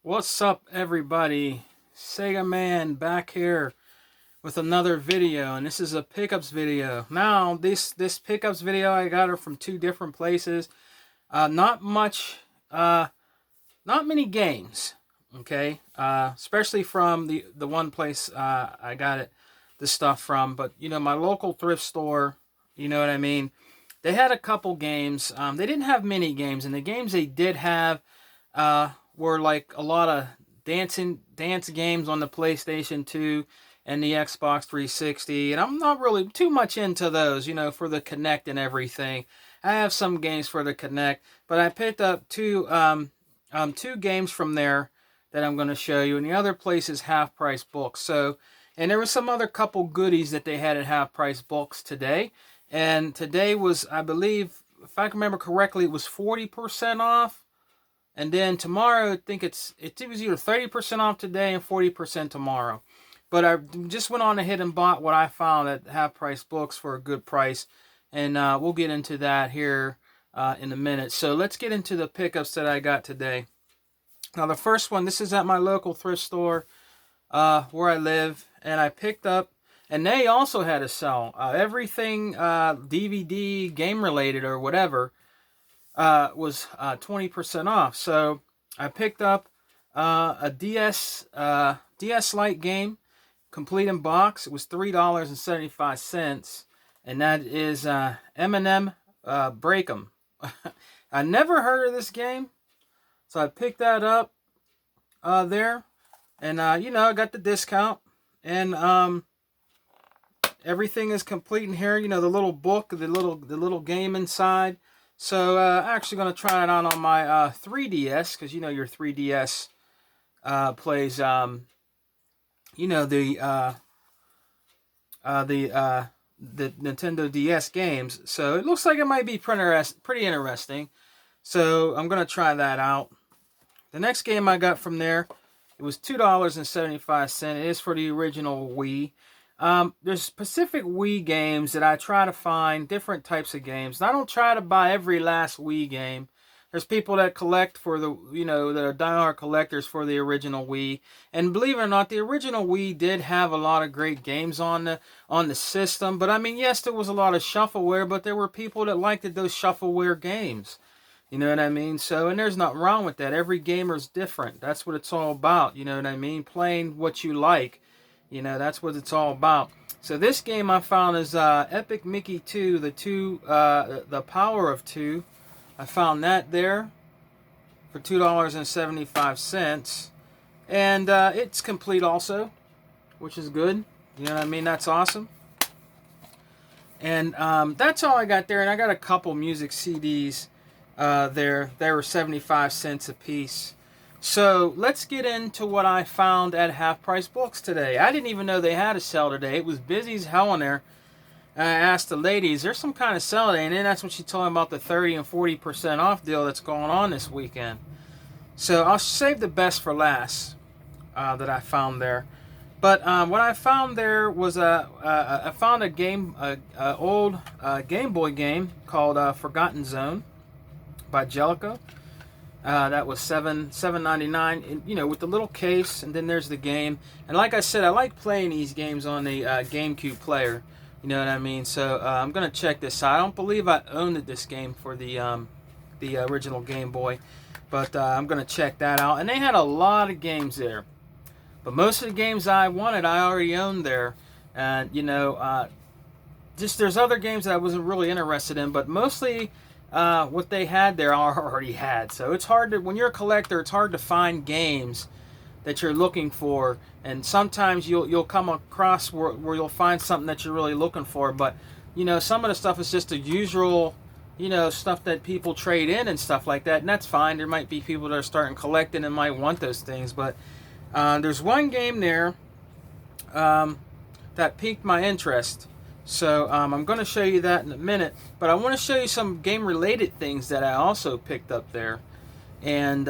What's up, everybody? Sega Man back here with another video, and this is a pickups video. Now, this pickups video, I got her from two different places. Not much, not many games, okay? Especially from the one place I got this stuff from. But you know, my local thrift store, you know what I mean. They had a couple games. They didn't have many games, and the games they did have were like a lot of dance games on the PlayStation 2 and the Xbox 360, and I'm not really too much into those, you know, for the Kinect and everything. I have some games for the Kinect, but I picked up two games from there that I'm going to show you, and the other place is half price books. So, and there was some other couple goodies that they had at half price books today, and today was, I believe, if I can remember correctly, it was 40% off. And then tomorrow, I think it was either 30% off today and 40% tomorrow. But I just went on ahead and bought what I found at half price books for a good price. And we'll get into that here in a minute. So let's get into the pickups that I got today. Now the first one, this is at my local thrift store where I live. And I picked up, and they also had a sale. Everything DVD, game related or whatever, was 20% off. So I picked up a DS Lite game, complete in box. It was $3.75, and that is M&M Break 'em. I never heard of this game, so I picked that up there, and you know, I got the discount, and everything is complete in here. You know, the little book, the little game inside. So I'm actually going to try it out on my 3DS, because you know your 3DS plays, you know, the Nintendo DS games. So it looks like it might be pretty interesting. So I'm going to try that out. The next game I got from there, it was $2.75. It is for the original Wii. There's specific Wii games that I try to find, different types of games. And I don't try to buy every last Wii game. There's people that collect for the, you know, that are diehard collectors for the original Wii. And believe it or not, the original Wii did have a lot of great games on the system. But I mean, yes, there was a lot of shuffleware, but there were people that liked those shuffleware games. You know what I mean? So, and there's nothing wrong with that. Every gamer's different. That's what it's all about. You know what I mean? Playing what you like. You know, that's what it's all about. So this game I found is Epic Mickey 2, the Power of 2. I found that there for $2.75. And it's complete also, which is good. You know what I mean? That's awesome. And that's all I got there. And I got a couple music CDs there. They were 75 cents a piece. So let's get into what I found at Half Price Books today. I didn't even know they had a sale today. It was busy as hell in there. And I asked the lady, is there some kind of sale today? And then that's when she told me about the 30 and 40% off deal that's going on this weekend. So I'll save the best for last that I found there. But what I found there was I found a game, old Game Boy game called Forgotten Zone by Jellico. That was $7.99, you know, with the little case, and then there's the game. And like I said, I like playing these games on the GameCube player. You know what I mean? So I'm gonna check this out. I don't believe I owned this game for the original Game Boy, but I'm gonna check that out. And they had a lot of games there, but most of the games I wanted, I already owned there. And you know, just there's other games that I wasn't really interested in, but mostly. What they had there I already had. So it's hard to, when you're a collector, it's hard to find games that you're looking for. And sometimes you'll come across where you'll find something that you're really looking for. But, you know, some of the stuff is just the usual, you know, stuff that people trade in and stuff like that. And that's fine. There might be people that are starting collecting and might want those things. But there's one game there that piqued my interest. So I'm going to show you that in a minute, but I want to show you some game-related things that I also picked up there. And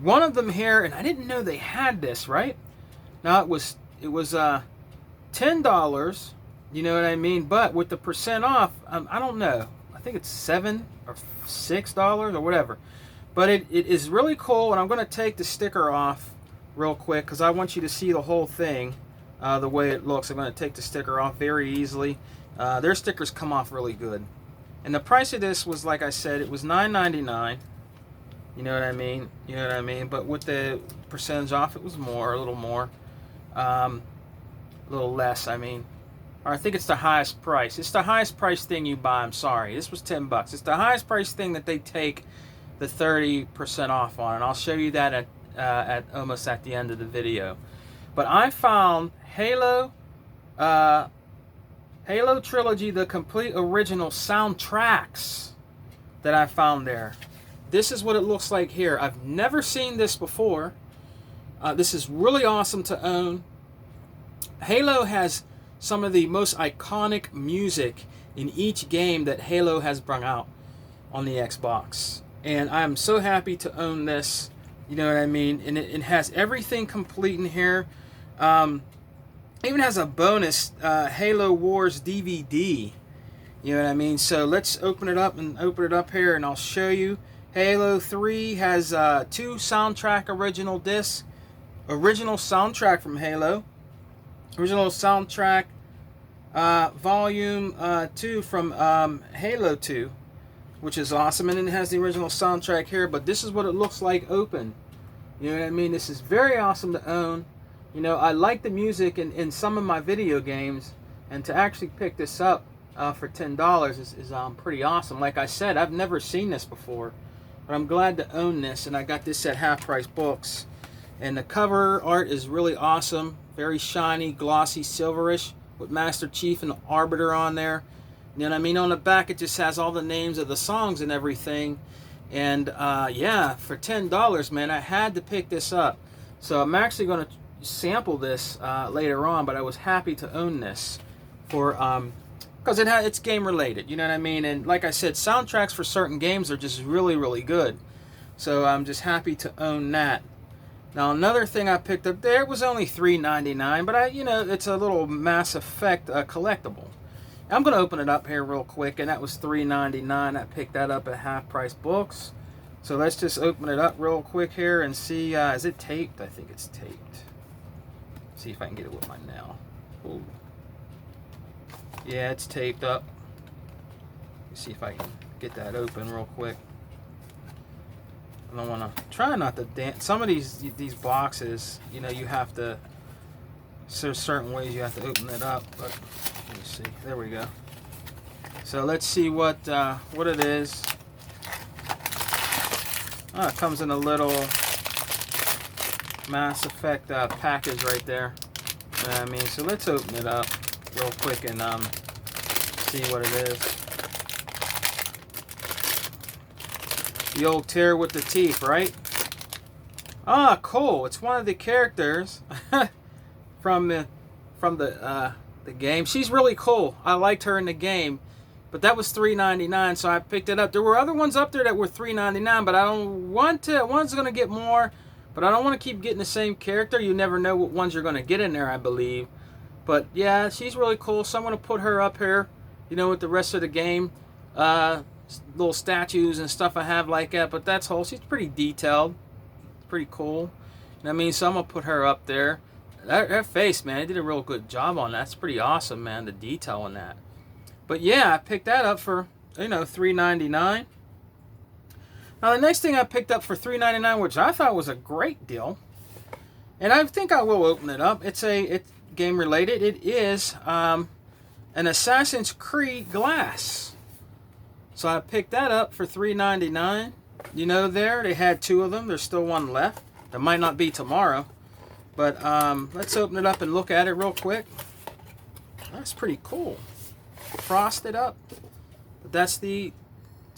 one of them here, and I didn't know they had this, right? Now it was $10, you know what I mean? But with the percent off, I don't know. I think it's $7 or $6 or whatever. But it is really cool, and I'm going to take the sticker off real quick because I want you to see the whole thing, the way it looks. I'm going to take the sticker off very easily. Their stickers come off really good. And the price of this was, like I said, it was $9.99. You know what I mean? You know what I mean? But with the percentage off, it was more, a little more. A little less, I mean. Or I think it's the highest price. It's the highest price thing you buy. I'm sorry. This was $10. It's the highest price thing that they take the 30% off on. And I'll show you that at almost at the end of the video. But I found Halo Trilogy, the complete original soundtracks that I found there. This is what it looks like here. I've never seen this before. This is really awesome to own. Halo has some of the most iconic music in each game that Halo has brought out on the Xbox. And I'm so happy to own this. You know what I mean? And it has everything complete in here. Even has a bonus Halo Wars DVD. You know what I mean? So let's open it up here and I'll show you. Halo 3 has 2 soundtrack original discs. Original soundtrack from Halo. Original soundtrack volume 2 from Halo 2, which is awesome. And then it has the original soundtrack here, but this is what it looks like open. You know what I mean? This is very awesome to own. You know, I like the music in some of my video games, and to actually pick this up for $10 is pretty awesome. Like I said, I've never seen this before, but I'm glad to own this, and I got this at Half Price Books. And the cover art is really awesome. Very shiny, glossy, silverish, with Master Chief and the Arbiter on there. You know what I mean? On the back, it just has all the names of the songs and everything. And yeah, for $10, man, I had to pick this up. So I'm actually going to sample this later on, but I was happy to own this for because it's game related. You know what I mean? And like I said, soundtracks for certain games are just really, really good. So I'm just happy to own that. Now another thing I picked up there was only $3.99, but you know, it's a little Mass Effect collectible. I'm going to open it up here real quick, and that was $3.99. I picked that up at Half Price Books. So let's just open it up real quick here and see, is it taped? I think it's taped. See if I can get it with my nail. Ooh. Yeah, it's taped up. Let's see if I can get that open real quick. I don't want to try not to dance. Some of these boxes, you know, you have to. There's certain ways you have to open it up. But let me see. There we go. So let's see what it is. Oh, it comes in a little Mass Effect package right there. You know what I mean? So let's open it up real quick and see what it is. The old tear with the teeth, right? Ah, cool. It's one of the characters from the game. She's really cool. I liked her in the game, but that was $3.99, so I picked it up. There were other ones up there that were $3.99, but I don't want to. One's gonna get more, but I don't want to keep getting the same character. You never know what ones you're gonna get in there, I believe. But yeah, she's really cool. So I'm gonna put her up here, you know, with the rest of the game. Little statues and stuff I have like that, but that's whole. She's pretty detailed, pretty cool. I mean, so I'm gonna put her up there. Her face, man, they did a real good job on that. That's pretty awesome, man, the detail on that. But yeah, I picked that up for, you know, $3.99. Now the next thing I picked up for $3.99, which I thought was a great deal, and I think I will open it up. It's game related. It is an Assassin's Creed glass. So I picked that up for $3.99. You know, they had 2 of them. There's still one left. That might not be tomorrow. But let's open it up and look at it real quick. That's pretty cool. Frosted up. But it's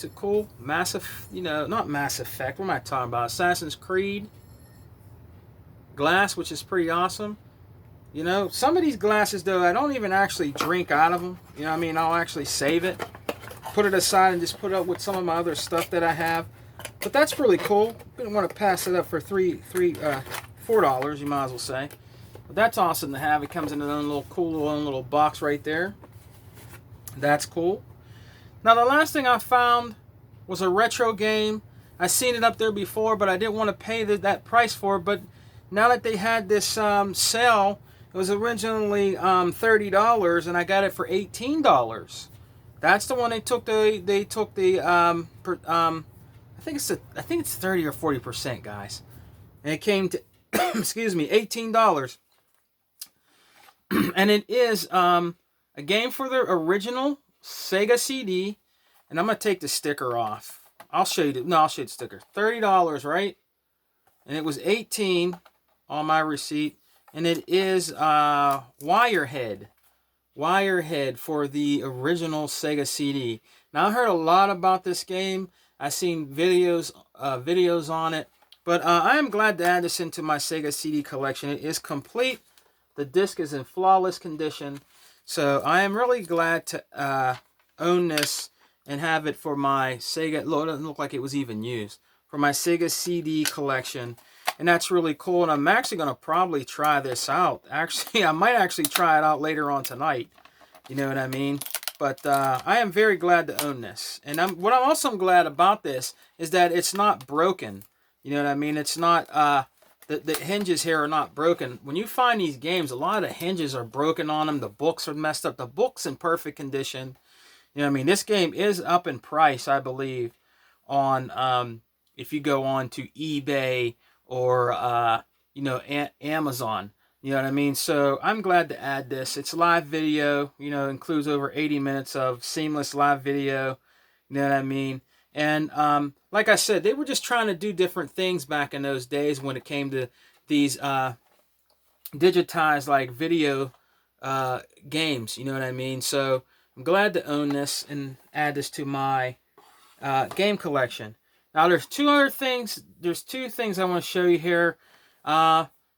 a cool massive, you know, not Mass Effect. What am I talking about? Assassin's Creed glass, which is pretty awesome. You know, some of these glasses, though, I don't even actually drink out of them. You know what I mean? I'll actually save it, put it aside, and just put it up with some of my other stuff that I have. But that's really cool. Didn't want to pass it up for $4, you might as well say. But that's awesome to have. It comes in its own little cool little box right there. That's cool. Now the last thing I found was a retro game. I seen it up there before, but I didn't want to pay that price for it. But now that they had this sale, it was originally $30, and I got it for $18. That's the one they took the I think it's 30 or 40%, guys. And it came to excuse me, $18. And it is a game for the original Sega CD. And I'm gonna take the sticker off. I'll show you I'll show you the sticker. $30, right? And it was $18 on my receipt. And it is Wirehead for the original Sega CD. Now, I heard a lot about this game. I've seen videos on it. But I am glad to add this into my Sega CD collection. It is complete. The disc is in flawless condition. So I am really glad to own this and have it for my Sega. It doesn't look like it was even used. For my Sega CD collection. And that's really cool. And I'm actually going to probably try this out. Actually, I might actually try it out later on tonight. You know what I mean? But I am very glad to own this. And what I'm also glad about this is that it's not broken. You know what I mean? It's not, the hinges here are not broken. When you find these games, a lot of the hinges are broken on them. The books are messed up. The book's in perfect condition. You know what I mean? This game is up in price, I believe, on, if you go on to eBay or, you know, Amazon. You know what I mean? So I'm glad to add this. It's live video, you know, includes over 80 minutes of seamless live video. You know what I mean? And like I said, they were just trying to do different things back in those days when it came to these digitized like video games. You know what I mean? So I'm glad to own this and add this to my game collection. Now there's two things I want to show you here.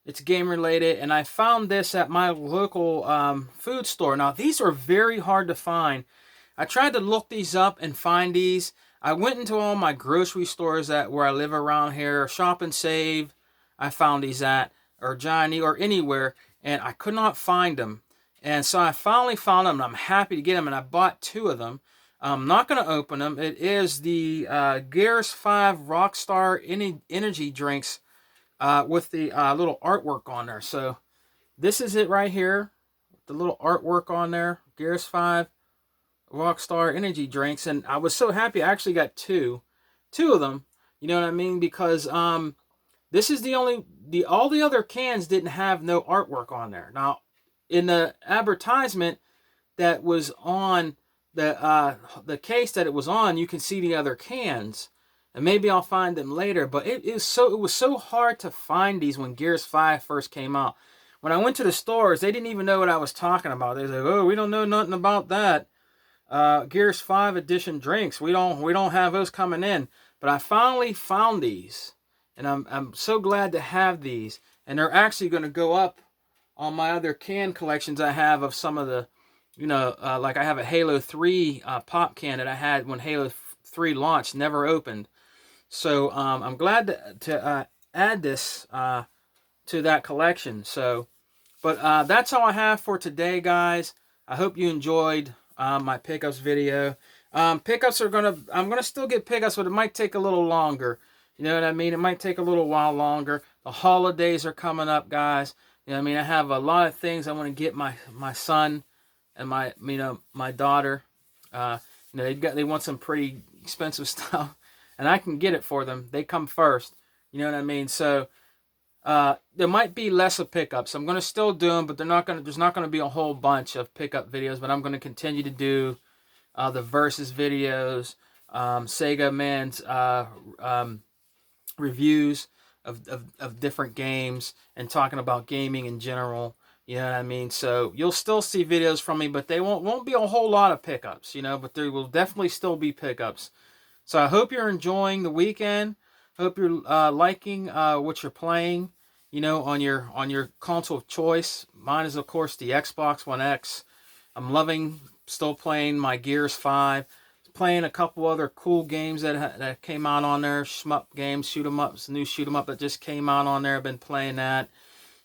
It's game related, and I found this at my local food store. Now these are very hard to find. I tried to look these up and find these. I went into all my grocery stores where I live around here, Shop and Save, I found these at, or Johnny, or anywhere, and I could not find them. And so I finally found them, and I'm happy to get them, and I bought 2 of them. I'm not going to open them. It is the Gears 5 Rockstar Energy Drinks with the little artwork on there. So this is it right here, the little artwork on there, Gears 5 Rockstar Energy Drinks, and I was so happy I actually got two of them. You know what I mean? Because this is all the other cans didn't have no artwork on there. Now, in the advertisement that was on the case that it was on, you can see the other cans, and maybe I'll find them later. But it was so hard to find these when Gears 5 first came out. When I went to the stores, they didn't even know what I was talking about. They was like, "Oh, we don't know nothing about that. Gears 5 edition drinks. We don't have those coming in." But I finally found these, and I'm so glad to have these. And they're actually going to go up on my other can collections I have of some of the, you know, like I have a Halo 3 pop can that I had when Halo 3 launched, never opened. So I'm glad to add this to that collection. So, but that's all I have for today, guys. I hope you enjoyed my pickups video. Pickups I'm gonna still get pickups, but it might take a little longer. You know what I mean? It might take a little while longer. The holidays are coming up, guys. You know what I mean? I have a lot of things I want to get my son and my daughter. They want some pretty expensive stuff, and I can get it for them. They come first. You know what I mean? So there might be less of pickups. I'm going to still do them, but there's not going to be a whole bunch of pickup videos. But I'm going to continue to do the versus videos, Sega Man's reviews of different games, and talking about gaming in general. You know what I mean? So you'll still see videos from me, but they won't be a whole lot of pickups, you know, but there will definitely still be pickups. So I hope you're enjoying the weekend. Hope you're liking what you're playing, you know, on your console of choice. Mine is, of course, the Xbox One X. I'm loving still playing my Gears 5. Playing a couple other cool games that came out on there, shmup games, shoot 'em ups, new shoot 'em up that just came out on there. I've been playing that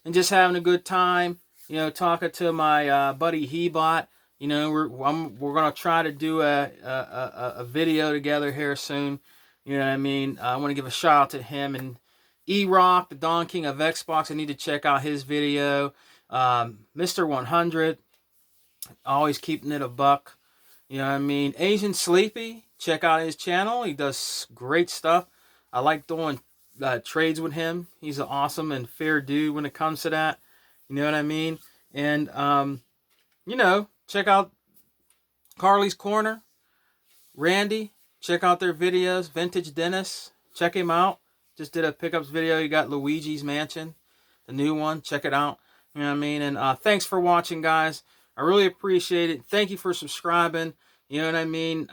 and just having a good time. You know, talking to my buddy Hebot. You know, we're gonna try to do a video together here soon. You know what I mean? I want to give a shout out to him and E-Rock, the Don King of Xbox. I need to check out his video. Mr. 100, always keeping it a buck. You know what I mean? Asian Sleepy, check out his channel. He does great stuff. I like doing trades with him. He's an awesome and fair dude when it comes to that. You know what I mean? And, you know, check out Carly's Corner. Randy, check out their videos. Vintage Dennis, check him out. Just did a pickups video. You got Luigi's Mansion, the new one. Check it out. You know what I mean? And thanks for watching, guys. I really appreciate it. Thank you for subscribing. You know what I mean?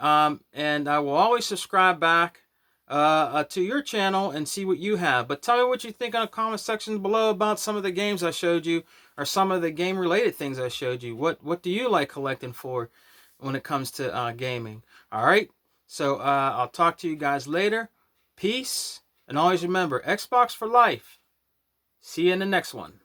And I will always subscribe back to your channel and see what you have. But tell me what you think in the comment section below about some of the games I showed you, or some of the game-related things I showed you. What do you like collecting for when it comes to gaming? All right? So I'll talk to you guys later. Peace. And always remember, Xbox for life. See you in the next one.